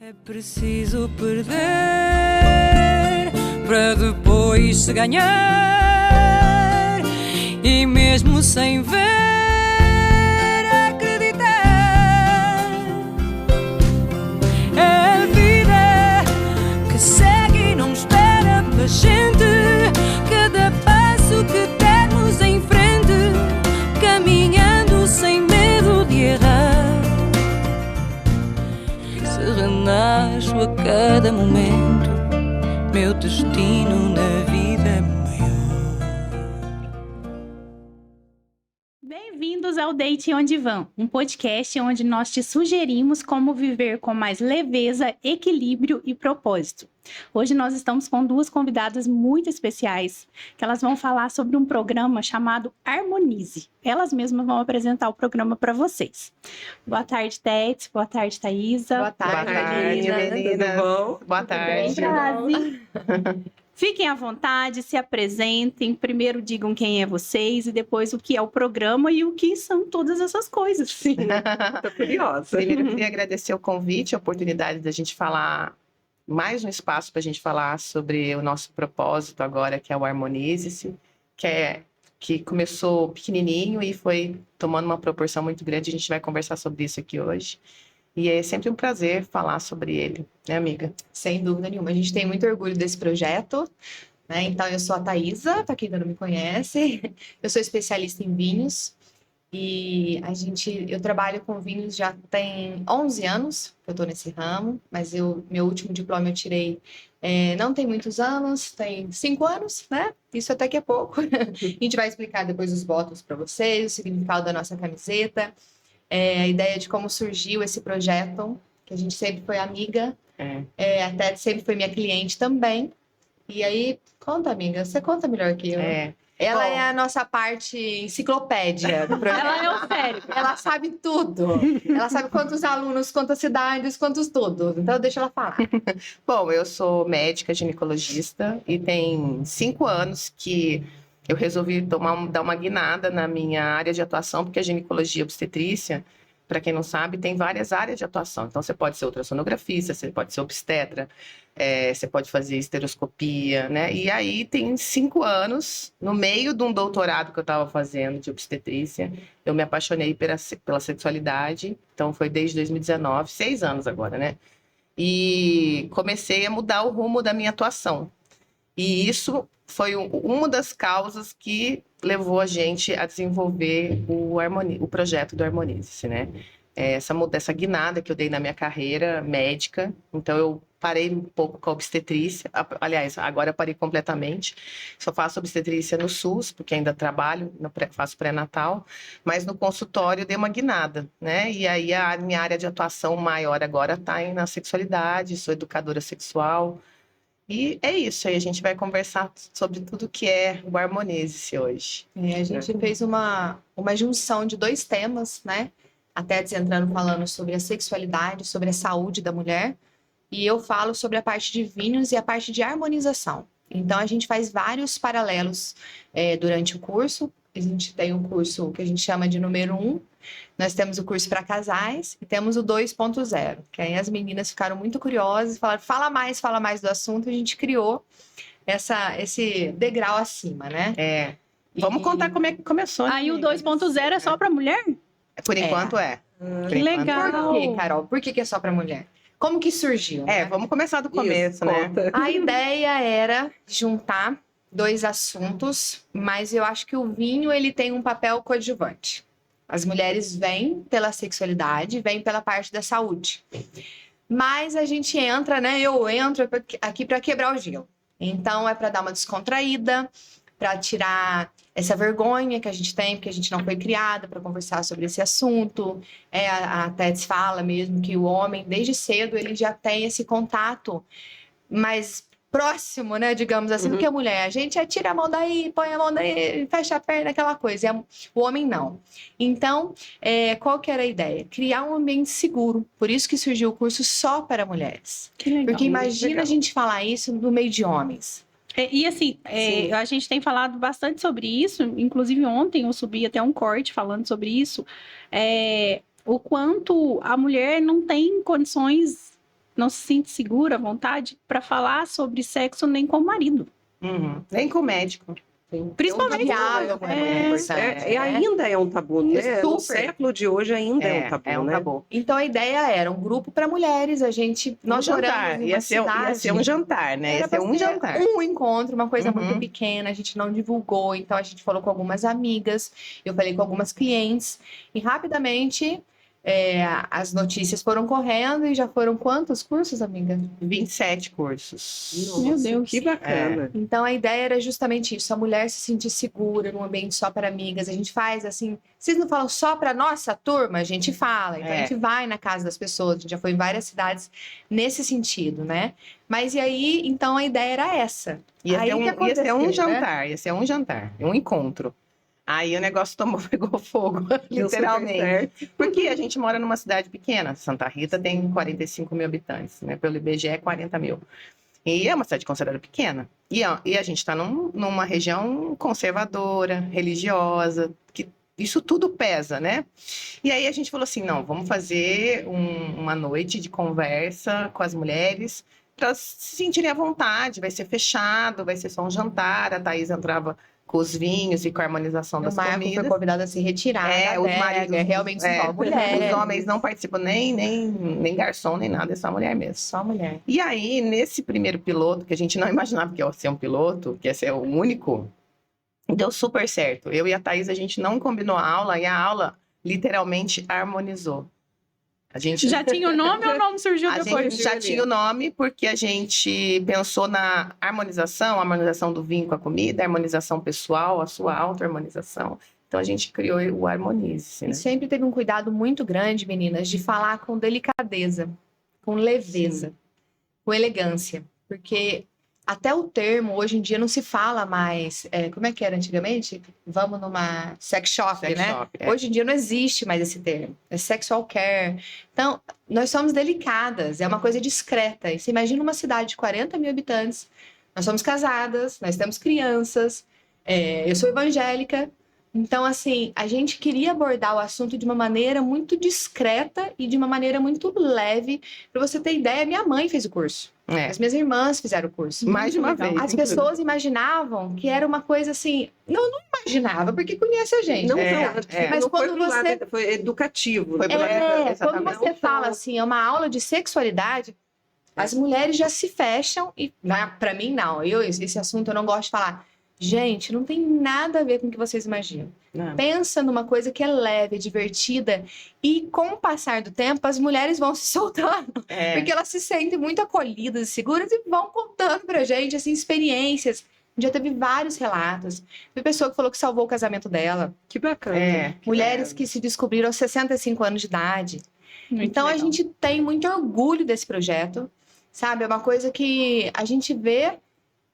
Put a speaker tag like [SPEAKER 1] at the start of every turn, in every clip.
[SPEAKER 1] É preciso perder para depois se ganhar, e mesmo sem ver, acreditar. É a vida que segue e não espera pela gente. Cada passo que dermos em frente, caminhando sem medo de errar. Renasço a cada momento, meu destino na vida é maior.
[SPEAKER 2] Bem-vindos ao Deite Onde Vão, um podcast onde nós te sugerimos como viver com mais leveza, equilíbrio e propósito. Hoje nós estamos com duas convidadas muito especiais, que elas vão falar sobre um programa chamado Harmonize. Elas mesmas vão apresentar o programa para vocês. Boa tarde, Tete. Boa tarde, Thaisa.
[SPEAKER 3] Boa tarde, meninas. Tudo bom? Boa tarde.
[SPEAKER 2] Fiquem à vontade, se apresentem. Primeiro digam quem é vocês e depois o que é o programa e o que são todas essas coisas.
[SPEAKER 3] Sim, tô curiosa. Primeiro, eu queria agradecer o convite, a oportunidade da gente falar, mais um espaço para a gente falar sobre o nosso propósito agora, que é o Harmonize-se, que começou pequenininho e foi tomando uma proporção muito grande. A gente vai conversar sobre isso aqui hoje. E é sempre um prazer falar sobre ele, né, amiga?
[SPEAKER 4] Sem dúvida nenhuma. A gente tem muito orgulho desse projeto, né? Então, eu sou a Thaisa, para quem ainda não me conhece. Eu sou especialista em vinhos. E eu trabalho com vinhos já tem 11 anos que eu estou nesse ramo. Mas meu último diploma eu tirei não tem muitos anos, tem 5 anos, né? Isso até que é pouco. A gente vai explicar depois os botões para vocês, o significado da nossa camiseta. A ideia de como surgiu esse projeto, que a gente sempre foi amiga, até sempre foi minha cliente também. E aí, conta, amiga, você conta melhor que eu. Ela é a nossa parte enciclopédia do projeto.
[SPEAKER 2] Ela é o cérebro.
[SPEAKER 4] Ela sabe tudo. Ela sabe quantos alunos, quantas cidades, quantos tudo. Então, deixa ela falar.
[SPEAKER 3] Bom, eu sou médica ginecologista e tem 5 anos que eu resolvi dar uma guinada na minha área de atuação, porque a ginecologia e obstetrícia, para quem não sabe, tem várias áreas de atuação. Então, você pode ser ultrassonografista, você pode ser obstetra, você pode fazer esteroscopia, né? E aí, tem 5 anos, no meio de um doutorado que eu estava fazendo de obstetrícia, eu me apaixonei pela sexualidade. Então, foi desde 2019, 6 anos agora, né? E comecei a mudar o rumo da minha atuação. E isso foi uma das causas que levou a gente a desenvolver o projeto do Harmonize-se, né? Essa guinada que eu dei na minha carreira médica. Então, eu parei um pouco com a obstetrícia. Aliás, agora eu parei completamente. Só faço obstetrícia no SUS, porque ainda trabalho, faço pré-natal. Mas no consultório eu dei uma guinada, né? E aí a minha área de atuação maior agora está na sexualidade. Sou educadora sexual. E é isso, aí a gente vai conversar sobre tudo que é o Harmonize-se hoje.
[SPEAKER 4] A gente fez uma junção de 2 temas, né? Até entrando falando sobre a sexualidade, sobre a saúde da mulher. E eu falo sobre a parte de vinhos e a parte de harmonização. Então, a gente faz vários paralelos durante o curso. A gente tem um curso que a gente chama de número 1. Nós temos o curso para casais e temos o 2.0, que aí as meninas ficaram muito curiosas e falaram, fala mais do assunto. A gente criou esse degrau acima, né?
[SPEAKER 3] Vamos contar como é que começou.
[SPEAKER 2] Aí o 2.0 é só para mulher?
[SPEAKER 3] Por enquanto é.
[SPEAKER 2] Que legal.
[SPEAKER 4] Por quê, Carol? Por que é só para mulher? Como que surgiu? Né?
[SPEAKER 3] Vamos começar do começo, né?
[SPEAKER 4] A ideia era juntar 2 assuntos, mas eu acho que o vinho ele tem um papel coadjuvante. As mulheres vêm pela sexualidade, vêm pela parte da saúde. Mas a gente entra, né? Eu entro aqui para quebrar o gelo. Então, é para dar uma descontraída, para tirar essa vergonha que a gente tem, porque a gente não foi criada para conversar sobre esse assunto. A Tets fala mesmo que o homem, desde cedo, ele já tem esse contato mais próximo, né, digamos assim, do que a mulher. A gente tira a mão daí, põe a mão daí, fecha a perna, aquela coisa. O homem não. Então, qual que era a ideia? Criar um ambiente seguro. Por isso que surgiu o curso só para mulheres.
[SPEAKER 2] Que legal.
[SPEAKER 4] Porque imagina a gente falar isso no meio de homens.
[SPEAKER 2] E assim, a gente tem falado bastante sobre isso, inclusive ontem eu subi até um corte falando sobre isso, o quanto a mulher não tem condições não se sente segura, à vontade, para falar sobre sexo nem com o marido.
[SPEAKER 3] Nem com o médico.
[SPEAKER 2] Principalmente.
[SPEAKER 4] O diálogo é muito importante.
[SPEAKER 5] Ainda é um tabu, né? No século de hoje ainda é um tabu,
[SPEAKER 3] É um
[SPEAKER 5] né?
[SPEAKER 3] tabu.
[SPEAKER 4] Então a ideia era um grupo para mulheres. Nós
[SPEAKER 3] jantar. Ia ser um jantar, né? Ia ser um jantar.
[SPEAKER 4] Um encontro, uma coisa muito pequena. A gente não divulgou. Então a gente falou com algumas amigas. Eu falei com algumas clientes. E rapidamente as notícias foram correndo. E já foram quantos cursos, amiga?
[SPEAKER 3] 27 cursos.
[SPEAKER 5] Nossa,
[SPEAKER 2] Meu Deus.
[SPEAKER 5] que bacana.
[SPEAKER 4] Então a ideia era justamente isso, a mulher se sentir segura num ambiente só para amigas. A gente faz assim, vocês não falam só para nossa turma? A gente fala, então a gente vai na casa das pessoas, a gente já foi em várias cidades nesse sentido, né? Mas e aí, então a ideia era essa.
[SPEAKER 3] Ia ser um jantar,
[SPEAKER 4] né?
[SPEAKER 3] ia ser um jantar, um encontro. Aí o negócio pegou fogo, literalmente. Porque a gente mora numa cidade pequena. Santa Rita tem 45 mil habitantes, né? Pelo IBGE, 40 mil. E é uma cidade considerada pequena. E a gente está numa região conservadora, religiosa, que isso tudo pesa, né? E aí a gente falou assim, não, vamos fazer uma noite de conversa com as mulheres para elas se sentirem à vontade. Vai ser fechado, vai ser só um jantar. A Thaís entrava com os vinhos e com a harmonização das comidas. O Marco foi
[SPEAKER 4] convidado a se retirar.
[SPEAKER 3] Os maridos
[SPEAKER 4] realmente só mulher.
[SPEAKER 3] Os homens não participam nem garçom, nem nada, é só mulher mesmo.
[SPEAKER 4] Só mulher.
[SPEAKER 3] E aí, nesse primeiro piloto, que a gente não imaginava que ia ser um piloto, que ia ser o único, deu super certo. Eu e a Thaís, a gente não combinou a aula, e a aula literalmente harmonizou. A gente
[SPEAKER 2] já tinha o nome ou o nome surgiu depois?
[SPEAKER 3] A gente já tinha o nome porque a gente pensou na harmonização, a harmonização do vinho com a comida, a harmonização pessoal, a sua auto-harmonização. Então a gente criou o Harmonize. Né?
[SPEAKER 4] E sempre teve um cuidado muito grande, meninas, de falar com delicadeza, com leveza, com elegância. Porque até o termo, hoje em dia, não se fala mais... como é que era antigamente? Vamos numa sex shop, né? Hoje em dia não existe mais esse termo. É sexual care. Então, nós somos delicadas. É uma coisa discreta. E você imagina uma cidade de 40 mil habitantes. Nós somos casadas, nós temos crianças. Eu sou evangélica. Então, assim, a gente queria abordar o assunto de uma maneira muito discreta e de uma maneira muito leve. Para você ter ideia, minha mãe fez o curso. As minhas irmãs fizeram o curso.
[SPEAKER 3] Mais de uma vez.
[SPEAKER 4] As pessoas imaginavam que era uma coisa assim... Não imaginava, porque conhece a gente.
[SPEAKER 5] Mas quando você... Foi educativo.
[SPEAKER 4] Quando você fala assim, é uma aula de sexualidade, as mulheres já se fecham e... Pra mim, não. Esse assunto eu não gosto de falar. Gente, não tem nada a ver com o que vocês imaginam. Não. Pensa numa coisa que é leve, divertida, e com o passar do tempo, as mulheres vão se soltando, porque elas se sentem muito acolhidas e seguras e vão contando pra gente, assim, experiências. Já teve vários relatos. Teve pessoa que falou que salvou o casamento dela.
[SPEAKER 5] Que bacana.
[SPEAKER 4] Mulheres que se descobriram aos 65 anos de idade. Então, a gente tem muito orgulho desse projeto, sabe? É uma coisa que a gente vê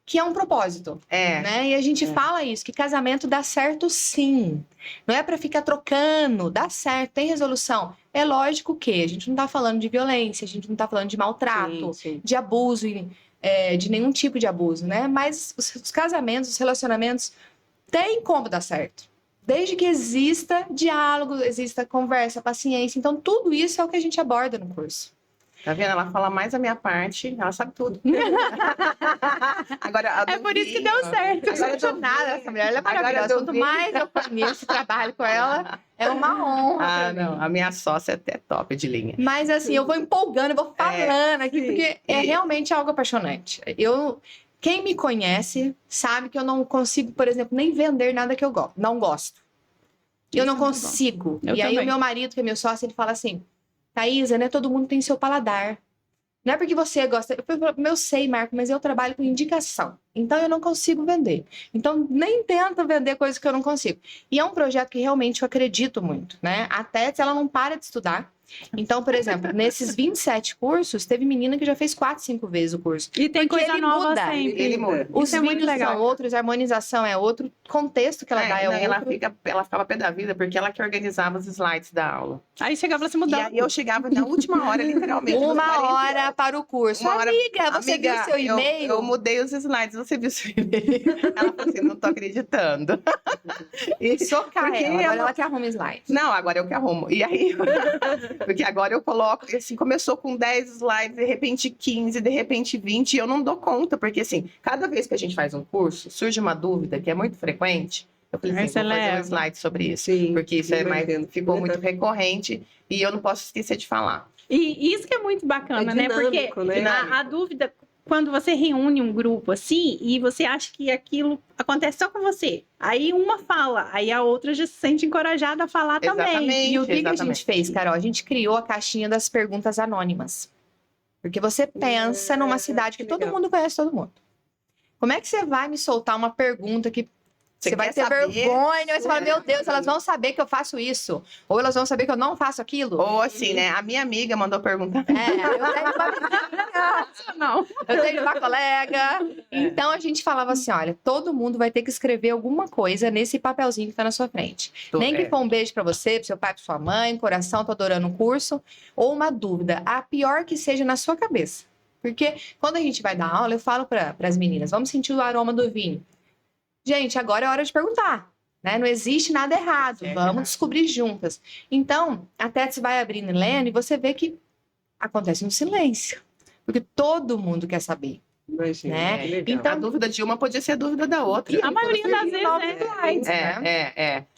[SPEAKER 4] que é um propósito, né? E a gente fala isso, que casamento dá certo sim. Não é para ficar trocando, dá certo, tem resolução. É lógico que a gente não tá falando de violência, a gente não tá falando de maltrato, de abuso, de nenhum tipo de abuso, né? Mas os casamentos, os relacionamentos, tem como dar certo. Desde que exista diálogo, exista conversa, paciência. Então, tudo isso é o que a gente aborda no curso.
[SPEAKER 3] Tá vendo? Ela fala mais a minha parte, ela sabe tudo. Agora,
[SPEAKER 2] é por isso que deu certo.
[SPEAKER 4] Agora eu tô nada, essa mulher ela é maravilhosa. Quanto mais eu conheço, trabalho com ela, é uma honra.
[SPEAKER 3] Não, a minha sócia é até top de linha.
[SPEAKER 4] Mas assim, eu vou empolgando, eu vou falando aqui, porque é realmente algo apaixonante. Quem me conhece sabe que eu não consigo, por exemplo, nem vender nada que eu não gosto. Eu não consigo. E aí o meu marido, que é meu sócio, ele fala assim... Thaísa, né? Todo mundo tem seu paladar. Não é porque você gosta... Eu sei, Marco, mas eu trabalho com indicação. Então, eu não consigo vender. Então, nem tento vender coisas que eu não consigo. E é um projeto que realmente eu acredito muito, né? A Tets, ela não para de estudar. Então, por exemplo, nesses 27 cursos, teve menina que já fez 4, 5 vezes o curso.
[SPEAKER 2] E tem coisa nova sempre.
[SPEAKER 3] Ele muda.
[SPEAKER 4] Os vídeos são outros, a harmonização é outro, contexto que ela dá é outro.
[SPEAKER 3] Ela ficava pé da vida, porque ela que organizava os slides da aula.
[SPEAKER 2] Aí chegava a se mudar.
[SPEAKER 3] E aí eu chegava na última hora, literalmente.
[SPEAKER 4] Uma hora para o curso. Amiga, você viu seu e-mail?
[SPEAKER 3] Eu mudei os slides. você viu seu e-mail? Ela falou assim, não tô acreditando.
[SPEAKER 4] Socar
[SPEAKER 3] porque
[SPEAKER 4] ela, agora ela que arruma slide.
[SPEAKER 3] Não, agora eu que arrumo. E aí, porque agora eu coloco, assim, começou com 10 slides, de repente 15, de repente 20, e eu não dou conta, porque assim, cada vez que a gente faz um curso, surge uma dúvida que é muito frequente. Eu falei assim, vou fazer um slide sobre isso.
[SPEAKER 5] Sim,
[SPEAKER 3] porque isso ficou muito recorrente e eu não posso esquecer de falar.
[SPEAKER 2] E isso que é muito bacana, né? Porque a dúvida, quando você reúne um grupo assim, e você acha que aquilo acontece só com você, aí uma fala, aí a outra já se sente encorajada a falar também.
[SPEAKER 4] E o que a gente fez, Carol? A gente criou a caixinha das perguntas anônimas. Porque você pensa numa cidade que todo mundo conhece todo mundo. Como é que você vai me soltar uma pergunta que você vai ter vergonha, você fala, meu Deus, elas vão saber que eu faço isso. Ou elas vão saber que eu não faço aquilo.
[SPEAKER 3] Ou assim, né? A minha amiga mandou perguntar.
[SPEAKER 4] Eu tenho uma colega. Então, a gente falava assim, olha, todo mundo vai ter que escrever alguma coisa nesse papelzinho que tá na sua frente. Nem que for um beijo pra você, pro seu pai, pra sua mãe, coração, tô adorando o curso. Ou uma dúvida, a pior que seja na sua cabeça. Porque quando a gente vai dar aula, eu falo para as meninas, vamos sentir o aroma do vinho. Gente, agora é hora de perguntar, né? Não existe nada errado, vamos descobrir juntas. Então, a Tets vai abrindo e lendo e você vê que acontece um silêncio, porque todo mundo quer saber.
[SPEAKER 5] Imagina,
[SPEAKER 4] né?
[SPEAKER 3] Então, a dúvida de uma podia ser a dúvida da outra.
[SPEAKER 2] A maioria das vezes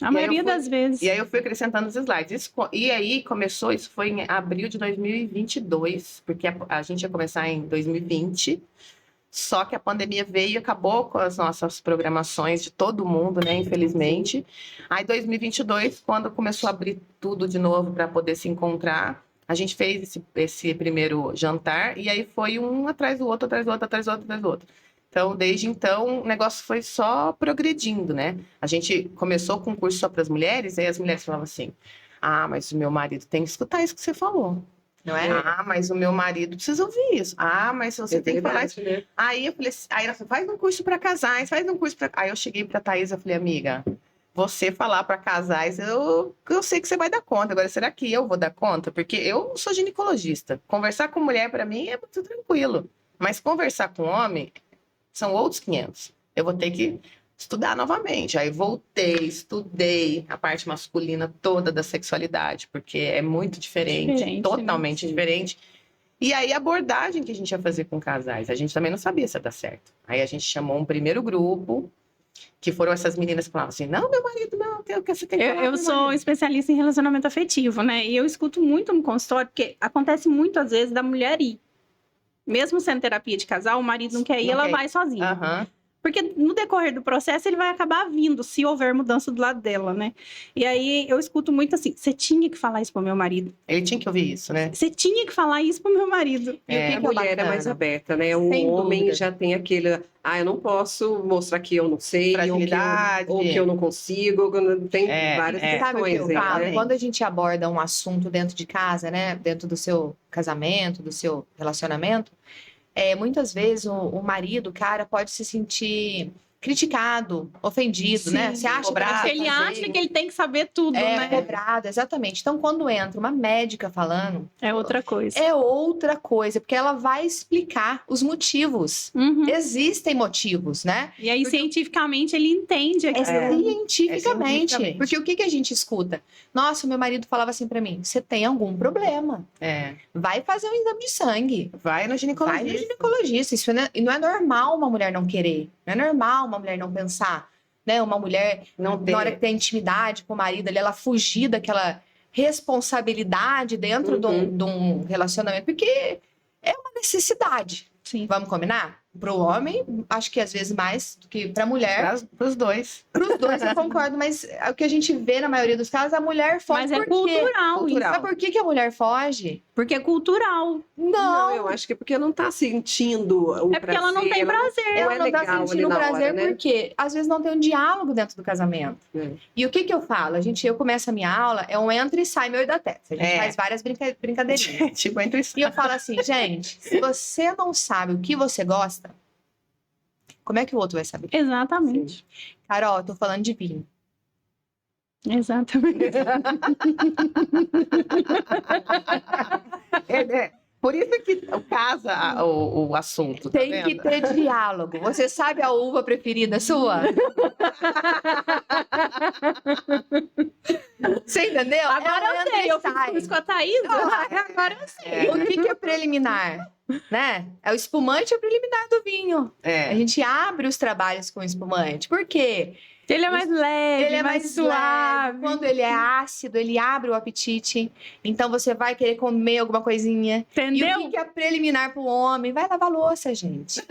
[SPEAKER 2] A maioria das vezes.
[SPEAKER 3] E aí eu fui acrescentando os slides. E aí começou, isso foi em abril de 2022, porque a gente ia começar em 2020. Só que a pandemia veio e acabou com as nossas programações de todo mundo, né? Infelizmente. Aí, 2022, quando começou a abrir tudo de novo para poder se encontrar, a gente fez esse primeiro jantar e aí foi um atrás do outro, atrás do outro, atrás do outro, atrás do outro. Então, desde então, o negócio foi só progredindo, né? A gente começou com um curso só para as mulheres, aí as mulheres falavam assim, ah, mas o meu marido tem que escutar isso que você falou. Não é? Ah, mas o meu marido precisa ouvir isso. Ah, mas você tem que falar isso. Né? Aí eu falei, aí ela falou, faz um curso para casais, faz um curso para... Aí eu cheguei para a Thaís e falei, amiga, você falar para casais, eu sei que você vai dar conta. Agora, será que eu vou dar conta? Porque eu não sou ginecologista. Conversar com mulher, para mim, é muito tranquilo. Mas conversar com homem, são outros 500. Eu vou ter que estudar novamente. Aí voltei, estudei a parte masculina toda da sexualidade, porque é muito diferente totalmente diferente. E aí a abordagem que a gente ia fazer com casais, a gente também não sabia se ia dar certo. Aí a gente chamou um primeiro grupo, que foram essas meninas que falavam assim, não, meu marido, não, você tem que falar.
[SPEAKER 2] Eu sou especialista em relacionamento afetivo, né? E eu escuto muito no consultório, porque acontece muito às vezes da mulher ir. Mesmo sendo terapia de casal, o marido não quer ir, ela vai sozinha.
[SPEAKER 3] Aham.
[SPEAKER 2] Porque no decorrer do processo ele vai acabar vindo, se houver mudança do lado dela, né? E aí eu escuto muito assim, você tinha que falar isso pro meu marido.
[SPEAKER 3] Ele tinha que ouvir isso, né?
[SPEAKER 2] Você tinha que falar isso pro meu marido.
[SPEAKER 5] E o que a mulher é mais aberta, né? O homem já tem aquele, eu não posso mostrar que eu não sei,
[SPEAKER 3] fragilidade,
[SPEAKER 5] ou que eu não consigo, tem várias questões.
[SPEAKER 4] Sabe o que eu falo?
[SPEAKER 5] Né?
[SPEAKER 4] Quando a gente aborda um assunto dentro de casa, né? Dentro do seu casamento, do seu relacionamento, muitas vezes o marido, o cara, pode se sentir criticado, ofendido, né? Você acha
[SPEAKER 2] que ele acha que ele tem que saber tudo, né?
[SPEAKER 4] Cobrado, exatamente. Então, quando entra uma médica falando...
[SPEAKER 2] É outra coisa.
[SPEAKER 4] É outra coisa, porque ela vai explicar os motivos. Existem motivos, né?
[SPEAKER 2] E aí, cientificamente, ele entende.
[SPEAKER 4] Cientificamente. Porque o que a gente escuta? Nossa, meu marido falava assim pra mim, você tem algum problema. Vai fazer um exame de sangue.
[SPEAKER 3] Vai no ginecologista.
[SPEAKER 4] Isso não é normal uma mulher não querer. Não é normal uma mulher não pensar, né? Uma mulher, na hora que tem intimidade com o marido, ela fugir daquela responsabilidade dentro de um relacionamento, porque é uma necessidade.
[SPEAKER 2] Sim.
[SPEAKER 4] Vamos combinar? Para o homem, acho que às vezes mais do que para a mulher.
[SPEAKER 3] Para os dois.
[SPEAKER 4] Para os dois, eu concordo, mas o que a gente vê na maioria dos casos, a mulher foge.
[SPEAKER 2] Mas é cultural.
[SPEAKER 4] Sabe por que a mulher foge?
[SPEAKER 2] Porque é cultural.
[SPEAKER 4] Não,
[SPEAKER 5] eu acho que é porque não está sentindo o
[SPEAKER 2] porque ela não tem prazer.
[SPEAKER 4] Ela não está sentindo prazer porque às vezes não tem um diálogo dentro do casamento. E o que eu falo? Eu começo a minha aula, é um entra e sai meu da testa. A gente faz várias brincadeirinhas.
[SPEAKER 3] Tipo, entra e sai.
[SPEAKER 4] E eu falo assim, gente, se você não sabe o que você gosta, como é que o outro vai saber?
[SPEAKER 2] Exatamente.
[SPEAKER 4] Carol, eu tô falando de vinho.
[SPEAKER 2] Exatamente.
[SPEAKER 3] Por isso que casa o assunto. Tá
[SPEAKER 4] Tem
[SPEAKER 3] vendo?
[SPEAKER 4] que ter diálogo. Você sabe a uva preferida sua? Você entendeu?
[SPEAKER 2] Agora
[SPEAKER 4] É
[SPEAKER 2] eu sei, eu fiz
[SPEAKER 4] sai.
[SPEAKER 2] isso com a Thaís. Agora eu sei.
[SPEAKER 4] O que é preliminar? Né? É o espumante e o preliminar do vinho. A gente abre os trabalhos com espumante. Por quê?
[SPEAKER 2] Ele é mais leve,
[SPEAKER 4] Ele é mais
[SPEAKER 2] suave.
[SPEAKER 4] leve. Quando ele é ácido, ele abre o apetite. Então você vai querer comer alguma coisinha.
[SPEAKER 2] Entendeu?
[SPEAKER 4] E o que é preliminar para o homem? Vai lavar louça, gente.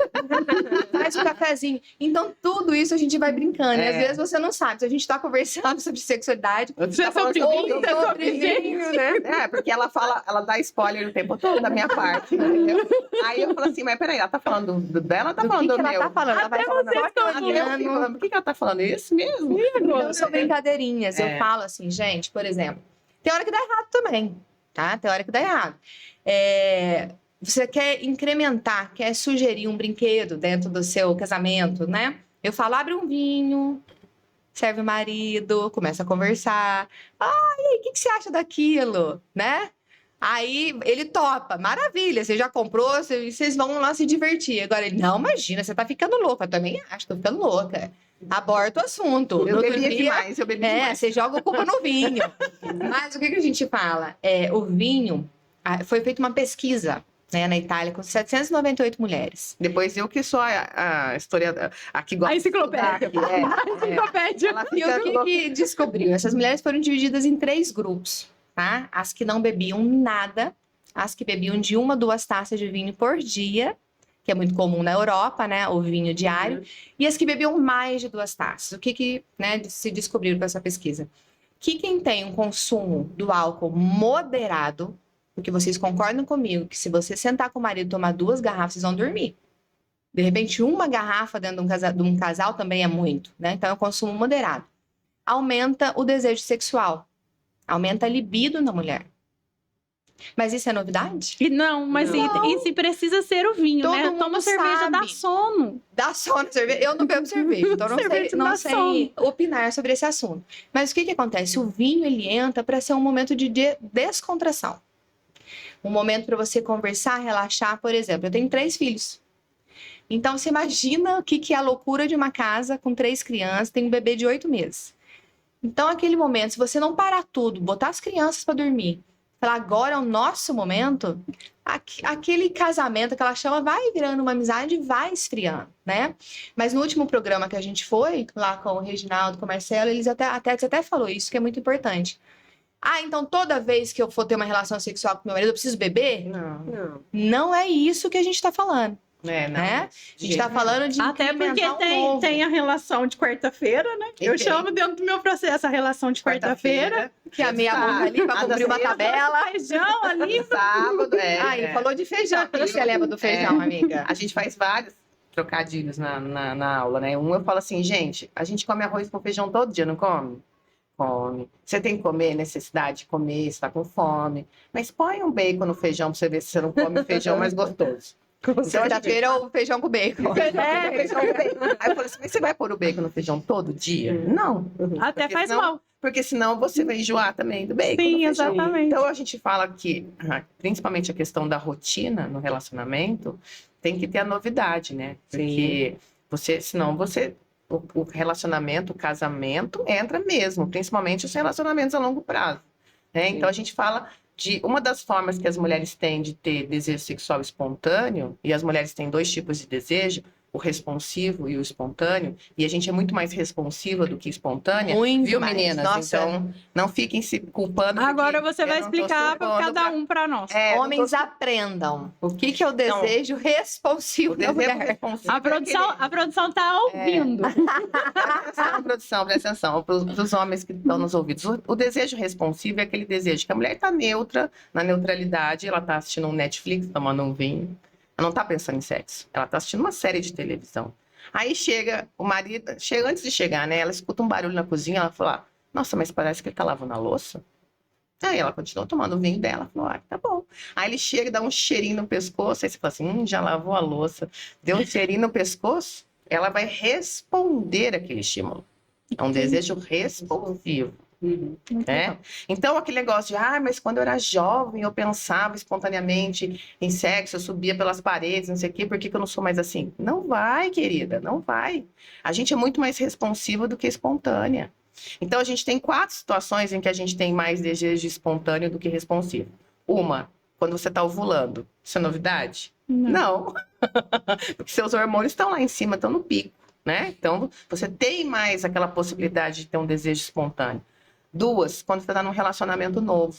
[SPEAKER 4] Faz um cafezinho. Então tudo isso a gente vai brincando. E às vezes você não sabe. Se a gente está conversando sobre sexualidade,
[SPEAKER 3] Você tá
[SPEAKER 2] sobre
[SPEAKER 3] falando
[SPEAKER 2] vinho,
[SPEAKER 3] sobre
[SPEAKER 2] sobre
[SPEAKER 3] vinho, né? Porque ela fala, ela dá spoiler o tempo todo da minha parte, entendeu? Aí eu falo assim, mas peraí, ela tá falando dela ou tá falando do
[SPEAKER 4] que
[SPEAKER 3] meu?
[SPEAKER 4] ela tá falando? Ela vai
[SPEAKER 2] Até
[SPEAKER 4] falando,
[SPEAKER 2] vocês
[SPEAKER 4] "Ó,
[SPEAKER 2] estão
[SPEAKER 3] Até eu fico falando, por que ela tá falando isso mesmo?
[SPEAKER 4] Então, são brincadeirinhas. Eu
[SPEAKER 3] É.
[SPEAKER 4] falo assim, gente, por exemplo, tem hora que dá errado também, tá? Tem hora que dá errado. Você quer incrementar, quer sugerir um brinquedo dentro do seu casamento, né? Eu falo, abre um vinho, serve o marido, começa a conversar. Ah, e aí, o que você acha daquilo, né? Aí ele topa, maravilha, você já comprou, vocês vão lá se divertir. Agora ele, não, imagina, você tá ficando louca. Eu também acho, tô ficando louca. Aborta o assunto.
[SPEAKER 3] Eu
[SPEAKER 4] No outro
[SPEAKER 3] bebia
[SPEAKER 4] dia,
[SPEAKER 3] demais, eu bebia demais.
[SPEAKER 4] você joga a culpa no vinho. Mas o que a gente fala? O vinho, foi feita uma pesquisa, né, na Itália com 798 mulheres.
[SPEAKER 3] Depois eu que sou a historiadora, a que gosta
[SPEAKER 2] A enciclopédia.
[SPEAKER 3] de estudar,
[SPEAKER 2] A enciclopédia.
[SPEAKER 3] Ela
[SPEAKER 4] E
[SPEAKER 3] fica
[SPEAKER 4] o que descobriu? Essas mulheres foram divididas em 3 grupos, tá? As que não bebiam nada, as que bebiam de 1 a 2 taças de vinho por dia, que é muito comum na Europa, né? O vinho diário. E as que bebiam mais de 2 taças. O que né, se descobriu com essa pesquisa? Que quem tem um consumo do álcool moderado, porque vocês concordam comigo que se você sentar com o marido e tomar 2 garrafas, vocês vão dormir. De repente, 1 garrafa dentro de um casal também é muito, né? Então, é um consumo moderado. Aumenta o desejo sexual. Aumenta a libido na mulher. Mas isso é novidade?
[SPEAKER 2] E não, mas
[SPEAKER 4] Não.
[SPEAKER 2] E se precisa ser o vinho,
[SPEAKER 4] Todo
[SPEAKER 2] né?
[SPEAKER 4] mundo
[SPEAKER 2] Toma cerveja,
[SPEAKER 4] sabe.
[SPEAKER 2] dá sono.
[SPEAKER 4] Dá sono, cerveja. Eu não bebo cerveja, então não
[SPEAKER 2] Cerveja
[SPEAKER 4] sei, não
[SPEAKER 2] dá
[SPEAKER 4] sei opinar sobre esse assunto. Mas o que acontece? O vinho, ele entra para ser um momento de descontração. Um momento para você conversar, relaxar. Por exemplo, eu tenho 3 filhos. Então, você imagina o que é a loucura de uma casa com 3 crianças, tem um bebê de 8 meses. Então, aquele momento, se você não parar tudo, botar as crianças para dormir, falar agora é o nosso momento, aquele casamento, aquela chama vai virando uma amizade e vai esfriando, né? Mas no último programa que a gente foi, lá com o Reginaldo, com o Marcelo, eles até falou isso, que é muito importante. Ah, então toda vez que eu for ter uma relação sexual com meu marido, eu preciso beber?
[SPEAKER 3] Não.
[SPEAKER 4] Não é isso que a gente tá falando,
[SPEAKER 3] Não.
[SPEAKER 4] né? A gente tá falando de
[SPEAKER 2] Até porque
[SPEAKER 4] incrementar um novo.
[SPEAKER 2] tem a relação de quarta-feira, né?
[SPEAKER 3] E
[SPEAKER 2] Eu
[SPEAKER 3] tem.
[SPEAKER 2] chamo dentro do meu processo a relação de quarta-feira.
[SPEAKER 4] Que é a meia boca ali para cumprir uma tabela.
[SPEAKER 2] Feijão ali.
[SPEAKER 3] Sábado,
[SPEAKER 4] Aí, falou de feijão. O que você lembra do feijão, amiga?
[SPEAKER 3] A gente faz vários trocadilhos na aula, né? Eu falo assim, gente, a gente come arroz com feijão todo dia, não come? Come. Você tem que comer, necessidade de comer, você tá com fome. Mas põe um bacon no feijão pra você ver se você não come feijão mais gostoso.
[SPEAKER 4] Sexta-feira ou feijão com bacon.
[SPEAKER 3] Feijão com bacon. Aí eu falei assim, mas você vai pôr o bacon no feijão todo dia? Não.
[SPEAKER 2] Até
[SPEAKER 3] Porque
[SPEAKER 2] faz
[SPEAKER 3] senão-
[SPEAKER 2] mal.
[SPEAKER 3] Porque senão você vai enjoar também do bacon.
[SPEAKER 2] Sim,
[SPEAKER 3] no feijão.
[SPEAKER 2] exatamente.
[SPEAKER 3] Então a gente fala que, principalmente a questão da rotina no relacionamento, tem que ter a novidade, né? Porque senão o relacionamento, o casamento entra mesmo, principalmente os relacionamentos a longo prazo, né? Então a gente fala de uma das formas que as mulheres têm de ter desejo sexual espontâneo, e as mulheres têm 2 tipos de desejo, o responsivo e o espontâneo, e a gente é muito mais responsiva do que espontânea,
[SPEAKER 4] Muito
[SPEAKER 3] viu,
[SPEAKER 4] mais.
[SPEAKER 3] meninas?
[SPEAKER 4] Nossa.
[SPEAKER 3] Então, não fiquem se culpando.
[SPEAKER 2] Agora
[SPEAKER 3] porque
[SPEAKER 2] você vai
[SPEAKER 3] eu não tô
[SPEAKER 2] explicar para
[SPEAKER 3] supondo
[SPEAKER 2] cada um para nós.
[SPEAKER 3] É,
[SPEAKER 4] Homens aprendam. O que é o desejo
[SPEAKER 3] o
[SPEAKER 4] responsivo da
[SPEAKER 3] desejo
[SPEAKER 4] mulher?
[SPEAKER 3] responsivo.
[SPEAKER 2] A produção tá ouvindo.
[SPEAKER 3] Presta atenção, produção, presta atenção, para os homens que estão nos ouvidos. O desejo responsivo é aquele desejo que a mulher está neutra, na neutralidade, ela está assistindo um Netflix, tomando um vinho, ela não está pensando em sexo, ela está assistindo uma série de televisão. Aí chega o marido, antes de chegar, né? Ela escuta um barulho na cozinha, ela fala, nossa, mas parece que ele tá lavando a louça. Aí ela continuou tomando o vinho dela, falou, tá bom. Aí ele chega, dá um cheirinho no pescoço, aí você fala assim, já lavou a louça. Deu um cheirinho no pescoço, ela vai responder aquele estímulo. É um desejo responsivo.
[SPEAKER 2] Muito
[SPEAKER 3] né?
[SPEAKER 2] legal.
[SPEAKER 3] Então, aquele negócio de, mas quando eu era jovem, eu pensava espontaneamente em sexo, eu subia pelas paredes, não sei o quê, por que que eu não sou mais assim? Não vai, querida, não vai. A gente é muito mais responsiva do que espontânea. Então, a gente tem 4 situações em que a gente tem mais desejo espontâneo do que responsivo. Uma, quando você está ovulando. Isso é novidade? Não. Porque seus hormônios estão lá em cima, estão no pico, né? Então, você tem mais aquela possibilidade de ter um desejo espontâneo. 2, quando você está num relacionamento novo.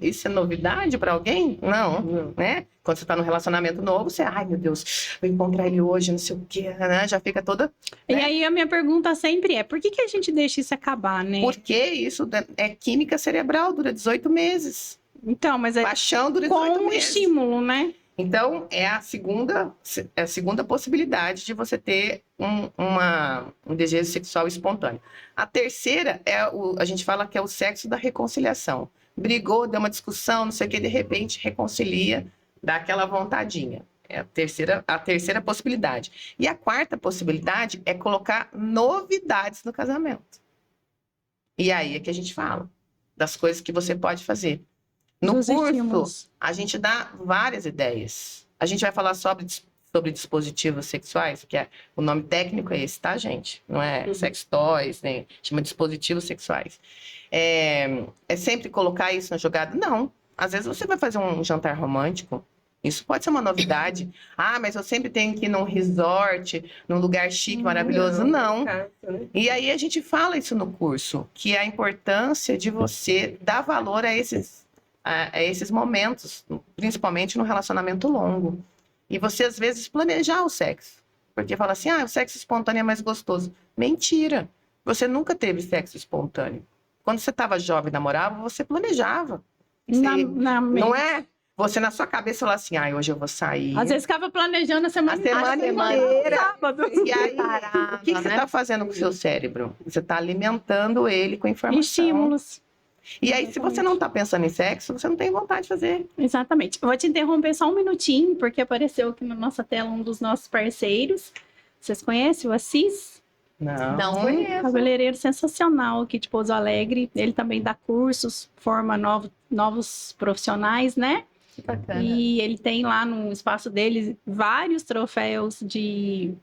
[SPEAKER 3] Isso é novidade para alguém? Não, né? Quando você está num relacionamento novo, você, ai meu Deus, vou encontrar ele hoje, não sei o quê, né? Já fica toda...
[SPEAKER 2] E aí a minha pergunta sempre é, por que que a gente deixa isso acabar, né?
[SPEAKER 3] Porque isso é química cerebral, dura 18 meses.
[SPEAKER 2] Então, mas é
[SPEAKER 3] Paixão dura 18
[SPEAKER 2] com o
[SPEAKER 3] meses.
[SPEAKER 2] estímulo, né?
[SPEAKER 3] Então, é a segunda possibilidade de você ter um desejo sexual espontâneo. A terceira a gente fala que é o sexo da reconciliação. Brigou, deu uma discussão, não sei o que, de repente reconcilia, dá aquela vontadinha. É a terceira possibilidade. E a quarta possibilidade é colocar novidades no casamento. E aí é que a gente fala das coisas que você pode fazer. No
[SPEAKER 2] Dos
[SPEAKER 3] curso,
[SPEAKER 2] estímulos.
[SPEAKER 3] a gente dá várias ideias. A gente vai falar sobre dispositivos sexuais, que o nome técnico é esse, tá, gente? Não é sex toys, nem chama dispositivos sexuais. É sempre colocar isso na jogada? Não. Às vezes você vai fazer um jantar romântico, isso pode ser uma novidade. Mas eu sempre tenho que ir num resort, num lugar chique, maravilhoso. Não. E aí a gente fala isso no curso, que é a importância de você dar valor a esses momentos, principalmente no relacionamento longo. E você, às vezes, planejar o sexo. Porque fala assim, o sexo espontâneo é mais gostoso. Mentira! Você nunca teve sexo espontâneo. Quando você estava jovem, namorava, você planejava. Não é? Você, na sua cabeça, fala assim, hoje eu vou sair.
[SPEAKER 2] Às vezes ficava planejando a semana
[SPEAKER 3] inteira.
[SPEAKER 2] Sábado.
[SPEAKER 3] E aí, o que você está fazendo com o seu cérebro? Você está alimentando ele com informação.
[SPEAKER 2] Estímulos.
[SPEAKER 3] E aí, se você não está pensando em sexo, você não tem vontade de fazer.
[SPEAKER 2] Exatamente. Eu vou te interromper só um minutinho, porque apareceu aqui na nossa tela um dos nossos parceiros. Vocês conhecem o Assis?
[SPEAKER 3] Não
[SPEAKER 4] conheço.
[SPEAKER 2] Cabeleireiro sensacional aqui de Pouso Alegre. Ele também dá cursos, forma novos profissionais, né?
[SPEAKER 4] Que bacana.
[SPEAKER 2] E ele tem lá no espaço dele vários troféus de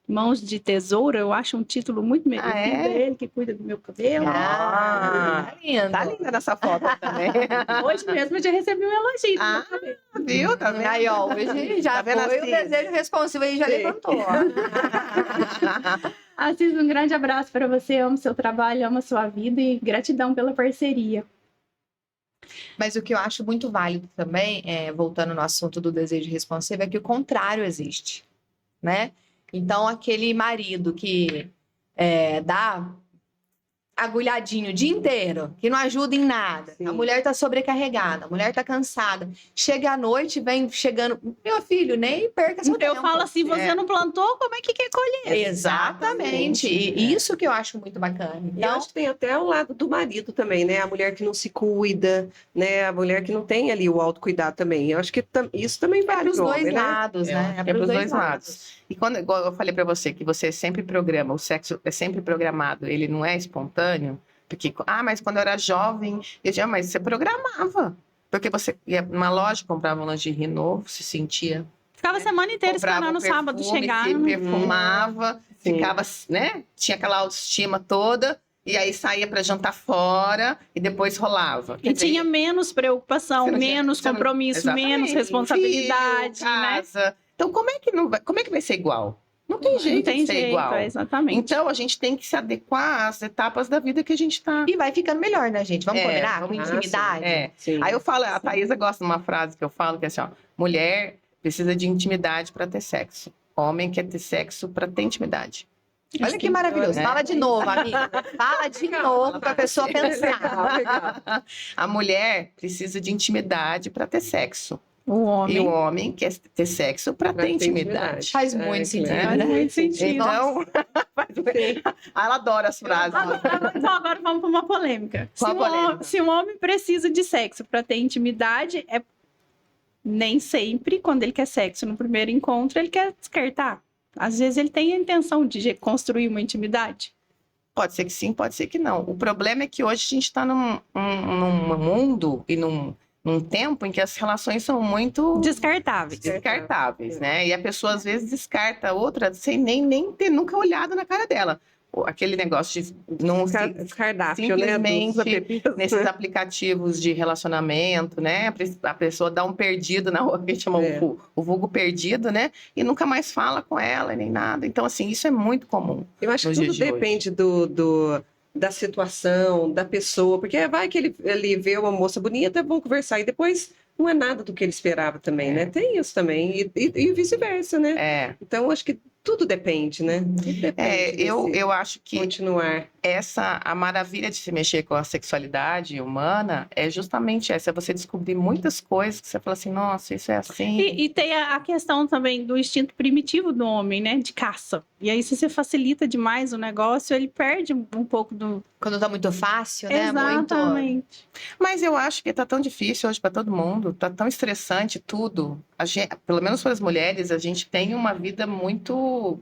[SPEAKER 2] mãos de tesoura. Eu acho um título muito merecido. Ele que cuida do meu cabelo.
[SPEAKER 4] Tá lindo.
[SPEAKER 3] Tá linda nessa foto também.
[SPEAKER 2] Hoje mesmo eu já recebi um elogio.
[SPEAKER 3] Viu? Tá vendo?
[SPEAKER 4] Aí, ó, hoje já
[SPEAKER 3] Tá vendo
[SPEAKER 4] foi
[SPEAKER 3] assim?
[SPEAKER 4] o desejo responsivo aí, já levantou.
[SPEAKER 2] Assis, um grande abraço para você. Amo seu trabalho, amo a sua vida e gratidão pela parceria.
[SPEAKER 4] Mas o que eu acho muito válido também, voltando no assunto do desejo responsivo, é que o contrário existe, né? Então, aquele marido que dá agulhadinho o dia inteiro, que não ajuda em nada.
[SPEAKER 5] Sim.
[SPEAKER 4] A mulher tá sobrecarregada, a mulher tá cansada. Chega à noite, vem chegando... Meu filho, nem perca seu tempo.
[SPEAKER 2] Eu falo assim, você não plantou, como é que quer colher?
[SPEAKER 4] Exatamente. E isso que eu acho muito bacana.
[SPEAKER 5] E eu
[SPEAKER 4] Então,
[SPEAKER 5] acho que tem até o lado do marido também, né? A mulher que não se cuida, né? A mulher que não tem ali o autocuidado também. Eu acho que isso também vale
[SPEAKER 4] pros
[SPEAKER 5] pro
[SPEAKER 4] dois
[SPEAKER 5] homem, né?
[SPEAKER 4] lados, né?
[SPEAKER 3] É pros dois lados. E quando, igual eu falei pra você, que você sempre programa, o sexo é sempre programado, ele não é espontâneo, porque, mas quando eu era jovem, eu dizia, mas você programava. Porque você ia numa loja, comprava um lingerie novo, se sentia...
[SPEAKER 2] Ficava a semana inteira esperando o sábado chegar.
[SPEAKER 3] Se perfumava,
[SPEAKER 5] Sim.
[SPEAKER 3] ficava, né? Tinha aquela autoestima toda, e aí saía pra jantar fora, e depois rolava.
[SPEAKER 2] E tinha menos preocupação,
[SPEAKER 3] Você não tinha-
[SPEAKER 2] menos
[SPEAKER 3] você não-
[SPEAKER 2] compromisso,
[SPEAKER 3] Exatamente.
[SPEAKER 2] menos responsabilidade,
[SPEAKER 3] Filho,
[SPEAKER 2] né?
[SPEAKER 3] casa. Então, como é que vai ser igual? Não tem jeito
[SPEAKER 2] Não tem
[SPEAKER 3] de ser
[SPEAKER 2] jeito,
[SPEAKER 3] igual.
[SPEAKER 2] exatamente.
[SPEAKER 3] Então, a gente tem que se adequar às etapas da vida que a gente tá.
[SPEAKER 4] E vai ficando melhor, né, gente? Vamos combinar? Com
[SPEAKER 3] vamos-
[SPEAKER 4] intimidade.
[SPEAKER 5] Sim.
[SPEAKER 3] Aí eu falo, a Thaisa gosta de uma frase que eu falo, que é assim, ó, mulher precisa de intimidade para ter sexo. Homem quer ter sexo para ter intimidade.
[SPEAKER 4] Olha que maravilhoso.
[SPEAKER 3] né?
[SPEAKER 4] Fala de novo, amiga. Fala de novo para a pessoa pensar.
[SPEAKER 5] Legal.
[SPEAKER 3] A mulher precisa de intimidade para ter sexo.
[SPEAKER 2] O homem.
[SPEAKER 3] E o homem quer ter sexo para ter intimidade.
[SPEAKER 4] Faz muito sentido.
[SPEAKER 3] né?
[SPEAKER 2] Faz muito sentido.
[SPEAKER 3] Então, ela adora as frases.
[SPEAKER 2] Então agora vamos para uma polêmica.
[SPEAKER 3] Qual a polêmica?
[SPEAKER 2] Se um homem precisa de sexo para ter intimidade, nem sempre, quando ele quer sexo no primeiro encontro, ele quer descartar. Às vezes ele tem a intenção de construir uma intimidade.
[SPEAKER 3] Pode ser que sim, pode ser que não. O problema é que hoje a gente está num mundo e num tempo em que as relações são muito
[SPEAKER 2] Descartáveis.
[SPEAKER 3] né? E a pessoa às vezes descarta a outra sem nem ter nunca olhado na cara dela. Aquele negócio de não
[SPEAKER 5] Cardápio, né?
[SPEAKER 3] simplesmente nesses aplicativos de relacionamento, né? A pessoa dá um perdido na rua, que a gente chama o vulgo perdido, né? E nunca mais fala com ela, nem nada. Então, assim, isso é muito comum.
[SPEAKER 5] Eu acho que tudo depende da situação, da pessoa, porque vai que ele vê uma moça bonita, vão conversar, e depois não é nada do que ele esperava também, né? Tem isso também, e vice-versa, né? Então, acho que tudo depende, né? Tudo depende
[SPEAKER 3] eu acho que
[SPEAKER 5] continuar.
[SPEAKER 3] A maravilha de se mexer com a sexualidade humana é justamente essa, é você descobrir muitas coisas que você fala assim, nossa, isso é assim.
[SPEAKER 2] E tem a questão também do instinto primitivo do homem, né? De caça. E aí, se você facilita demais o negócio, ele perde um pouco do...
[SPEAKER 4] Quando tá muito fácil, né?
[SPEAKER 2] Exatamente.
[SPEAKER 3] Mas eu acho que tá tão difícil hoje para todo mundo, tá tão estressante tudo. Pelo menos para as mulheres, a gente tem uma vida muito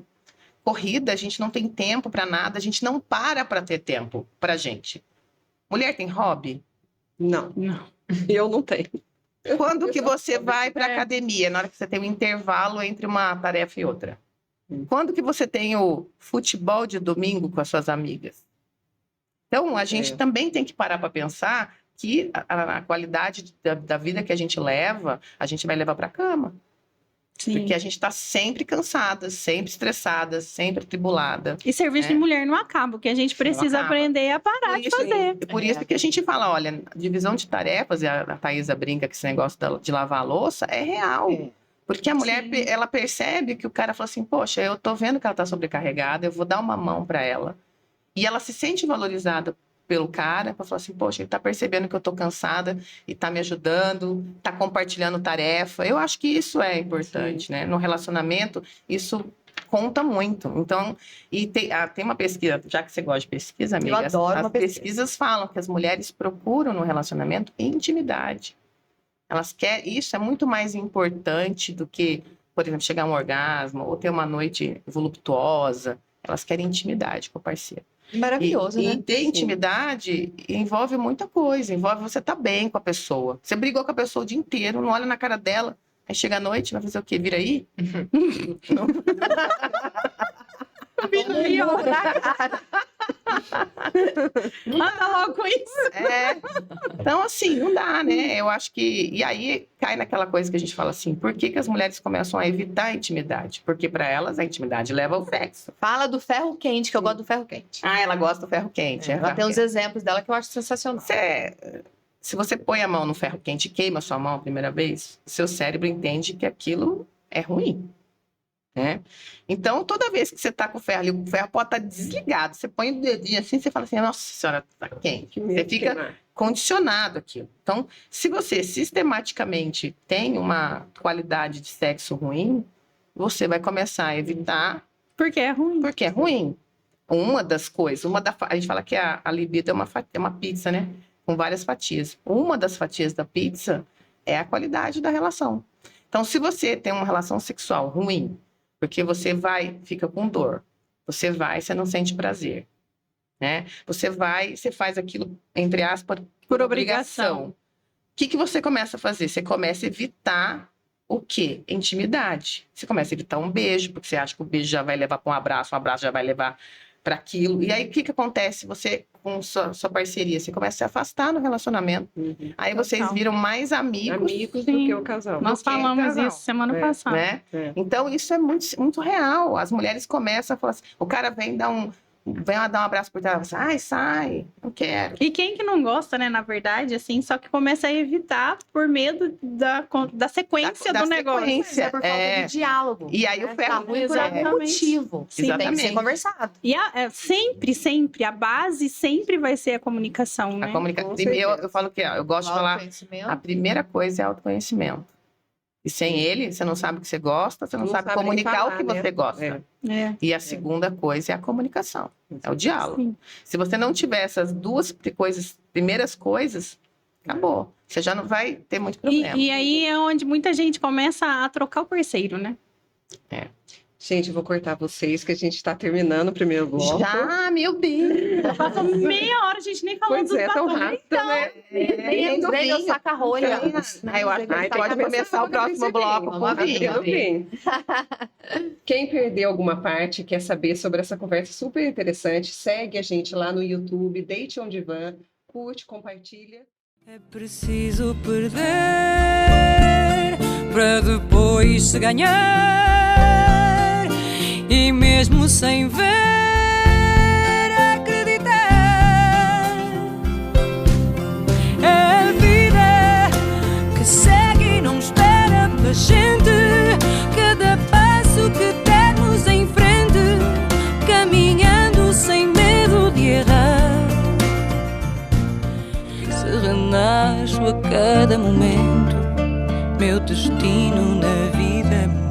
[SPEAKER 3] corrida, a gente não tem tempo para nada, a gente não para ter tempo pra gente. Mulher tem hobby?
[SPEAKER 5] Não. Eu não tenho.
[SPEAKER 3] Quando que você vai para academia? Na hora que você tem um intervalo entre uma tarefa e outra. Quando que você tem o futebol de domingo com as suas amigas? Então, a gente também tem que parar para pensar que a qualidade da vida que a gente leva, a gente vai levar para a cama.
[SPEAKER 2] Sim.
[SPEAKER 3] Porque a gente está sempre cansada, sempre estressada, sempre atribulada.
[SPEAKER 2] E serviço de mulher não acaba, porque a gente precisa aprender a parar de fazer.
[SPEAKER 3] Por isso que a gente fala, olha, divisão de tarefas, e a Thaisa brinca que esse negócio de lavar a louça é real. Porque a mulher, ela percebe que o cara fala assim, poxa, eu tô vendo que ela tá sobrecarregada, eu vou dar uma mão para ela. E ela se sente valorizada pelo cara, para falar assim, poxa, ele tá percebendo que eu tô cansada e tá me ajudando, tá compartilhando tarefa. Eu acho que isso é importante, né? No relacionamento, isso conta muito. Então, e tem uma pesquisa, já que você gosta de pesquisa, amiga,
[SPEAKER 4] eu adoro
[SPEAKER 3] as pesquisas falam que as mulheres procuram no relacionamento intimidade. Elas querem, isso é muito mais importante do que, por exemplo, chegar a um orgasmo ou ter uma noite voluptuosa. Elas querem intimidade com o parceiro.
[SPEAKER 4] Maravilhoso, né?
[SPEAKER 3] E ter intimidade envolve muita coisa. Envolve você estar bem com a pessoa. Você brigou com a pessoa o dia inteiro, não olha na cara dela. Aí chega à noite, vai fazer o quê? Vira aí?
[SPEAKER 2] Vira na cara. Manda logo isso.
[SPEAKER 3] Então, assim, não dá, né? Eu acho que... E aí cai naquela coisa que a gente fala assim, por que as mulheres começam a evitar a intimidade? Porque para elas a intimidade leva ao sexo.
[SPEAKER 4] Fala do ferro quente, que eu gosto do ferro quente.
[SPEAKER 3] Ela gosta do ferro quente.
[SPEAKER 4] Ela tem uns exemplos dela que eu acho sensacional.
[SPEAKER 3] Se você põe a mão no ferro quente e queima a sua mão a primeira vez, seu cérebro entende que aquilo é ruim. Né? Então, toda vez que você tá com o ferro ali, o ferro pode estar desligado. Você põe o dedinho assim, você fala assim, nossa senhora, tá quente. Você fica condicionado aquilo. Então, se você sistematicamente tem uma qualidade de sexo ruim, você vai começar a evitar.
[SPEAKER 2] Porque é ruim.
[SPEAKER 3] Porque é ruim. Uma das coisas, a gente fala que a libido é uma pizza, né? Com várias fatias. Uma das fatias da pizza é a qualidade da relação. Então, se você tem uma relação sexual ruim, porque você fica com dor. Você não sente prazer, né? Você faz aquilo, entre aspas, por obrigação. O que você começa a fazer? Você começa a evitar o quê? Intimidade. Você começa a evitar um beijo, porque você acha que o beijo já vai levar para um abraço já vai levar para aquilo. E aí, o que acontece? Você, com sua parceria, você começa a se afastar no relacionamento. Aí vocês viram mais amigos
[SPEAKER 5] do que o casal.
[SPEAKER 2] Nós falamos isso semana passada.
[SPEAKER 3] Né? Então, isso é muito, muito real. As mulheres começam a falar assim, o cara vem dar um abraço por trás, assim, ai, sai, não quero.
[SPEAKER 2] E quem que não gosta, né, na verdade, assim, só que começa a evitar por medo da sequência do negócio.
[SPEAKER 4] É por falta de diálogo.
[SPEAKER 3] E aí o ferro
[SPEAKER 4] ruim por algum motivo.
[SPEAKER 3] Sim,
[SPEAKER 4] tem que ser conversado.
[SPEAKER 2] E sempre, a base sempre vai ser a comunicação, né?
[SPEAKER 3] Eu falo que eu gosto de falar, a primeira coisa é autoconhecimento. E sem ele, você não sabe o que você gosta, você não sabe comunicar o que você gosta. E a segunda coisa é a comunicação, é o diálogo. Sim. Se você não tiver essas duas primeiras coisas, acabou. Você já não vai ter muito problema.
[SPEAKER 2] E aí é onde muita gente começa a trocar o parceiro, né?
[SPEAKER 5] Gente, eu vou cortar vocês, que a gente está terminando o primeiro bloco.
[SPEAKER 3] Já, meu Deus!
[SPEAKER 2] Passou meia hora, a gente nem falou
[SPEAKER 5] Pois
[SPEAKER 2] dos
[SPEAKER 5] é, tão
[SPEAKER 2] batons.
[SPEAKER 5] rápido, né?
[SPEAKER 4] Nem
[SPEAKER 3] no
[SPEAKER 4] veio
[SPEAKER 3] vinho.
[SPEAKER 4] saca-rolha.
[SPEAKER 3] Eu acho que a gente pode começar o próximo bloco com
[SPEAKER 4] Vamos
[SPEAKER 3] vinho.
[SPEAKER 5] Tudo bem. Quem perdeu alguma parte, quer saber sobre essa conversa super interessante, segue a gente lá no YouTube, Deite on Divan, curte, compartilha.
[SPEAKER 1] É preciso perder para depois se ganhar. E mesmo sem ver, acreditar. É a vida que segue e não espera pela gente. Cada passo que dermos em frente, caminhando sem medo de errar. E se renasço a cada momento, meu destino na vida é